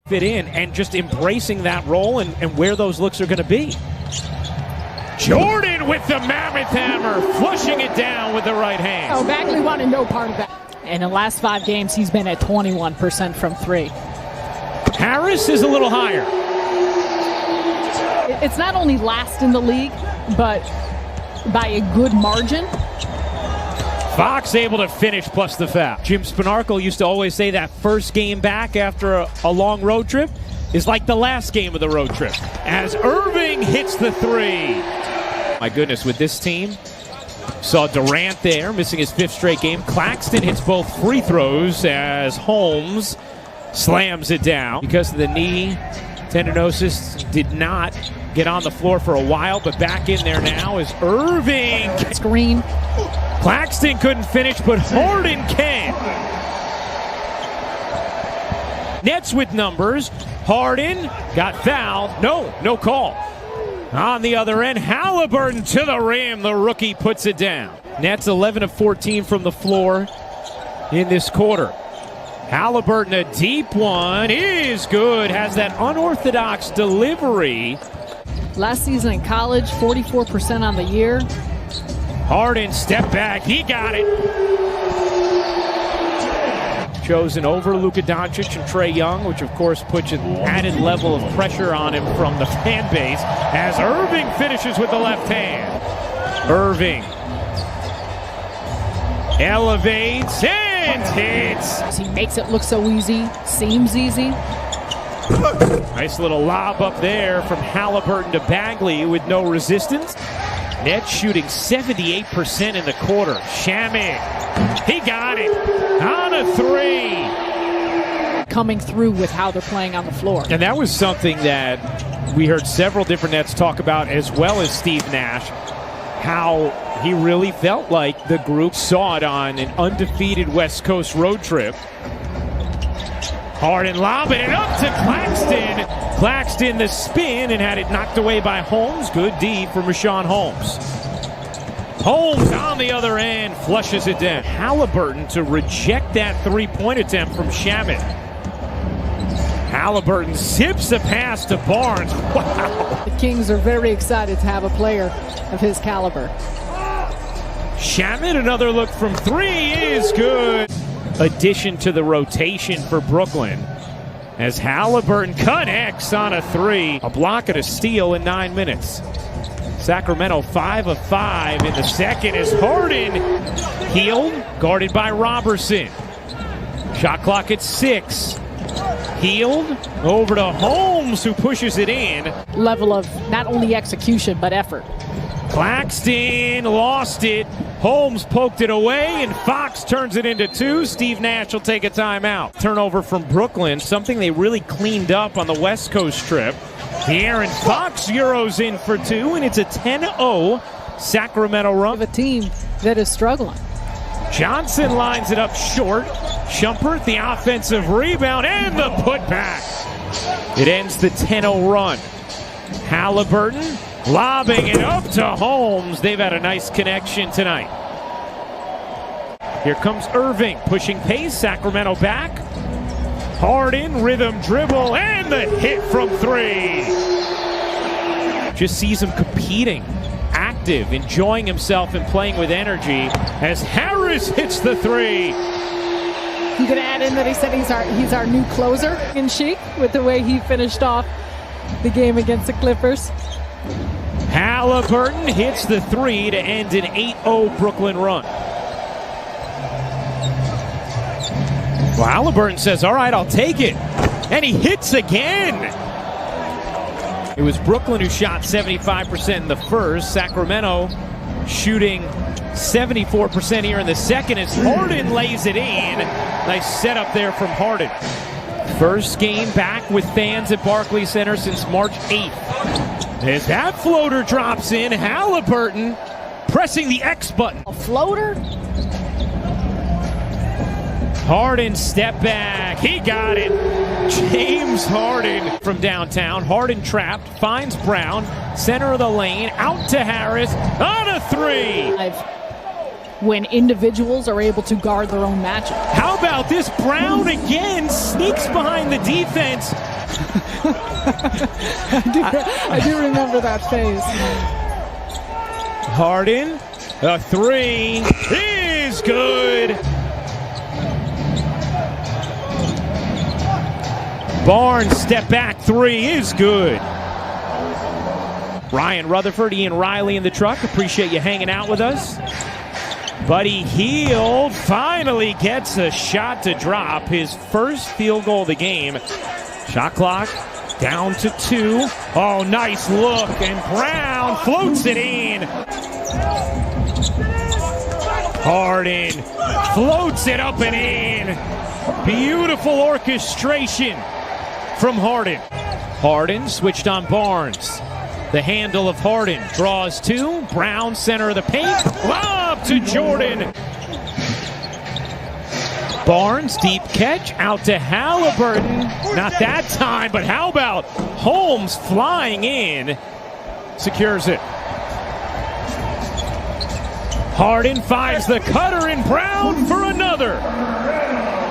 fit in and just embracing that role and where those looks are going to be. Jordan with the mammoth hammer, flushing it down with the right hand. Oh, Bagley wanted no part of that. In the last 5 games, he's been at 21% from 3. Harris is a little higher. It's not only last in the league, but by a good margin. Fox able to finish plus the foul. Jim Spanarkel used to always say that first game back after a long road trip is like the last game of the road trip. As Irving hits the 3. My goodness, with this team, saw Durant there, missing his 5th straight game. Claxton hits both free throws as Holmes slams it down. Because of the knee tendinosis, did not get on the floor for a while, but back in there now is Irving. Screen. Claxton couldn't finish, but Harden can. Nets with numbers. Harden got fouled. No call. On the other end, Halliburton to the rim. The rookie puts it down. Nets 11 of 14 from the floor in this quarter. Halliburton, a deep one, is good. Has that unorthodox delivery. Last season in college, 44% on the year. Harden, step back. He got it. Chosen over Luka Doncic and Trae Young, which of course puts an added level of pressure on him from the fan base as Irving finishes with the left hand. Irving elevates and hits. He makes it look so easy, seems easy. Nice little lob up there from Halliburton to Bagley with no resistance. Nets shooting 78% in the quarter. Shamit, he got it on a 3. Coming through with how they're playing on the floor. And that was something that we heard several different Nets talk about, as well as Steve Nash, how he really felt like the group saw it on an undefeated West Coast road trip. Harden lobbing it up to Claxton. Claxton the spin and had it knocked away by Holmes. Good D for Richaun Holmes. Holmes on the other end flushes it down. Halliburton to reject that 3-point attempt from Shamit. Halliburton zips a pass to Barnes. Wow. The Kings are very excited to have a player of his caliber. Shamit, another look from 3 is good. Addition to the rotation for Brooklyn as Halliburton connects on a 3. A block and a steal in 9 minutes. Sacramento 5 of 5 in the second as Harden healed, guarded by Robertson. Shot clock at 6. Healed over to Holmes, who pushes it in. Level of not only execution but effort. Claxton lost it. Holmes poked it away, and Fox turns it into 2. Steve Nash will take a timeout. Turnover from Brooklyn, something they really cleaned up on the West Coast trip. De'Aaron Fox Euros in for 2, and it's a 10-0 Sacramento run. Of a team that is struggling. Johnson lines it up short. Shumpert, the offensive rebound, and the putback. It ends the 10-0 run. Halliburton lobbing it up to Holmes. They've had a nice connection tonight. Here comes Irving, pushing pace. Sacramento back. Harden, rhythm dribble, and the hit from 3. Just sees him competing, active, enjoying himself and playing with energy as Harris hits the 3. You can add in that he said he's our new closer in Sheik with the way he finished off the game against the Clippers. Halliburton hits the 3 to end an 8-0 Brooklyn run. Well, Halliburton says, all right, I'll take it. And he hits again. It was Brooklyn who shot 75% in the first. Sacramento shooting 74% here in the second as Harden lays it in. Nice setup there from Harden. First game back with fans at Barclays Center since March 8th. As that floater drops in, Halliburton pressing the X button. A floater? Harden step back. He got it. James Harden from downtown. Harden trapped, finds Brown, center of the lane, out to Harris, on a 3. When individuals are able to guard their own matchup. How about this? Brown again sneaks behind the defense I do remember that phase. Harden, a three is good. Barnes, step back three is good. Ryan Rutherford, Ian Riley in the truck. Appreciate you hanging out with us. Buddy Hield finally gets a shot to drop. His first field goal of the game. Shot clock down to 2. Oh, nice look. And Brown floats it in. Harden floats it up and in. Beautiful orchestration from Harden. Harden switched on Barnes. The handle of Harden draws 2. Brown, center of the paint. Lob to Jordan. Barnes, deep catch, out to Halliburton. Not that time, but how about Holmes flying in? Secures it. Harden finds the cutter in Brown for another.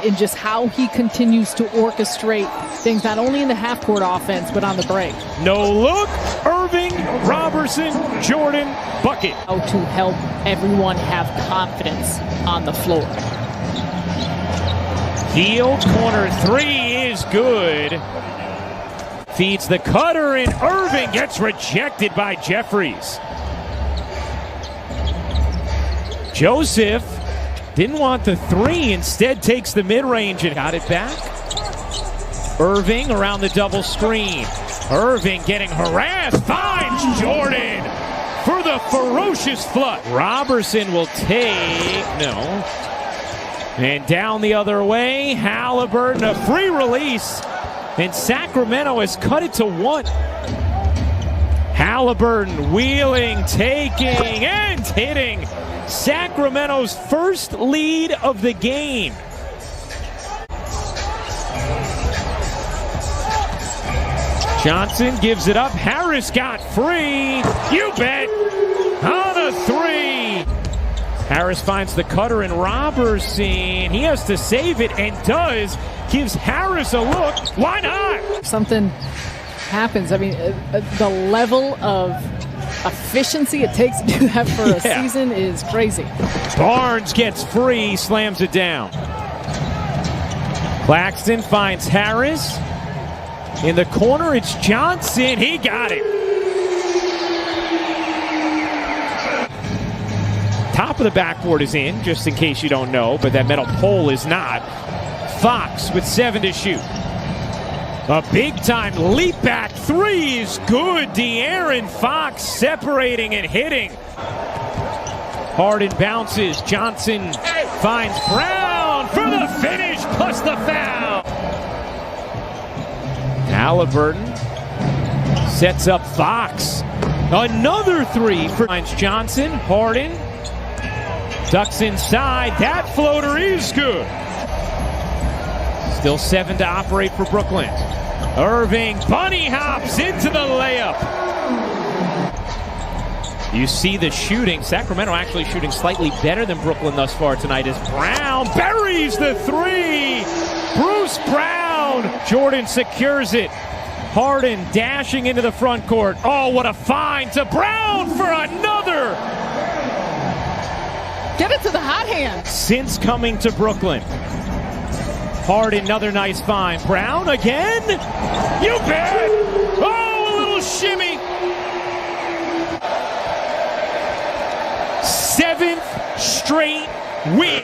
And just how he continues to orchestrate things, not only in the half-court offense, but on the break. No look, Irving, Robertson, Jordan, bucket. How to help everyone have confidence on the floor. Hield, corner 3 is good. Feeds the cutter, and Irving gets rejected by Jeffries. Joseph didn't want the 3, instead takes the mid-range and got it back. Irving around the double screen. Irving getting harassed, finds Jordan for the ferocious flood. Robertson will take, no. And down the other way, Halliburton, a free release. And Sacramento has cut it to 1. Halliburton wheeling, taking, and hitting. Sacramento's first lead of the game. Johnson gives it up. Harris got free. You bet. On a 3. Harris finds the cutter in Robertson. He has to save it and does. Gives Harris a look. Why not? Something happens. I mean, the level of efficiency it takes to do that for a season is crazy. Barnes gets free, slams it down. Claxton finds Harris. In the corner, it's Johnson. He got it. Top of the backboard is in, just in case you don't know, but that metal pole is not. Fox with 7 to shoot. A big-time leap-back 3 is good. De'Aaron Fox separating and hitting. Harden bounces. Johnson finds Brown for the finish, plus the foul. Halliburton sets up Fox. Another 3 for Johnson. Harden ducks inside. That floater is good. Still 7 to operate for Brooklyn. Irving bunny hops into the layup. You see the shooting. Sacramento actually shooting slightly better than Brooklyn thus far tonight as Brown buries the 3. Bruce Brown. Jordan secures it. Harden dashing into the front court. Oh, what a find to Brown for another. Get it to the hot hand. Since coming to Brooklyn. Harden, another nice find. Brown again? You bet! Oh, a little shimmy. 7th straight win.